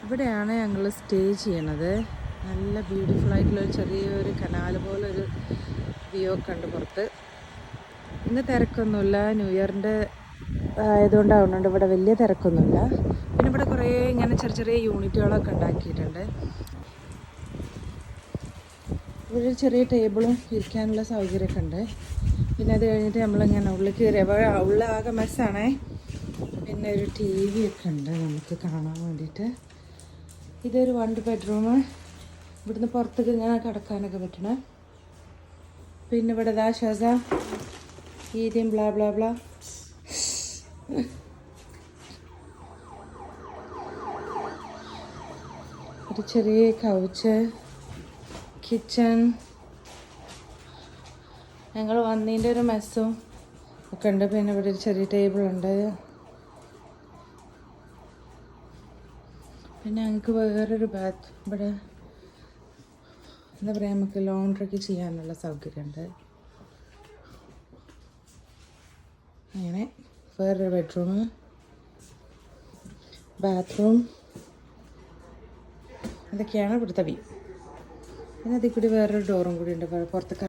ഇവിടെയാണ് ഞങ്ങൾ സ്റ്റേ ചെയ്യണത്. നല്ല ബ്യൂട്ടിഫുൾ ആയിട്ടുള്ളൊരു ചെറിയൊരു കനാൽ പോലൊരു വ്യൂ ഒക്കെ ഉണ്ട് പുറത്ത്. ഇന്ന് തിരക്കൊന്നുമില്ല, ന്യൂ ഇയറിൻ്റെ ആയതുകൊണ്ടാവുന്നുണ്ട് ഇവിടെ വലിയ തിരക്കൊന്നുമില്ല. പിന്നെ ഇവിടെ കുറേ ഇങ്ങനെ ചെറിയ ചെറിയ യൂണിറ്റുകളൊക്കെ ഉണ്ടാക്കിയിട്ടുണ്ട്. ഇവിടെ ഒരു ചെറിയ ടേബിളും ഇരിക്കാനുള്ള സൗകര്യമൊക്കെ ഉണ്ട്. പിന്നെ അത് കഴിഞ്ഞിട്ട് നമ്മളിങ്ങനെ ഉള്ളിൽ കയറി ഉള്ളാകെ മെസ്സാണേ. പിന്നെ ഒരു ടി വി ഒക്കെ ഉണ്ട് നമുക്ക് കാണാൻ വേണ്ടിയിട്ട്. ഇതൊരു 1 ബെഡ്റൂം. ഇവിടുന്ന് പുറത്തേക്ക് ഇങ്ങനെ കിടക്കാനൊക്കെ പറ്റണേ. പിന്നെ ഇവിടെ ഷസ ഈദ്യം ബ്ലാ ബ്ലാ ബ്ലാ. ഒരു ചെറിയ കൗച്ച്, കിച്ചൺ. ഞങ്ങൾ വന്നതിൻ്റെ ഒരു മെസ്സും ഒക്കെ ഉണ്ട്. പിന്നെ ഇവിടെ ഒരു ചെറിയ ടേബിളുണ്ട്. പിന്നെ ഞങ്ങൾക്ക് വേറൊരു ബാത്ത്, ഇവിടെ എന്താ പറയുക, നമുക്ക് ലോണ്ട്രിക്ക് ചെയ്യാനുള്ള സൗകര്യമുണ്ട്. അങ്ങനെ വേറൊരു ബെഡ്റൂം, ബാത്റൂം, ഇതൊക്കെയാണ് ഇവിടുത്തെ വ്യൂ. പിന്നെ അതിൽ കൂടി വേറൊരു ഡോറും കൂടി ഉണ്ട് പുറത്തേക്ക്.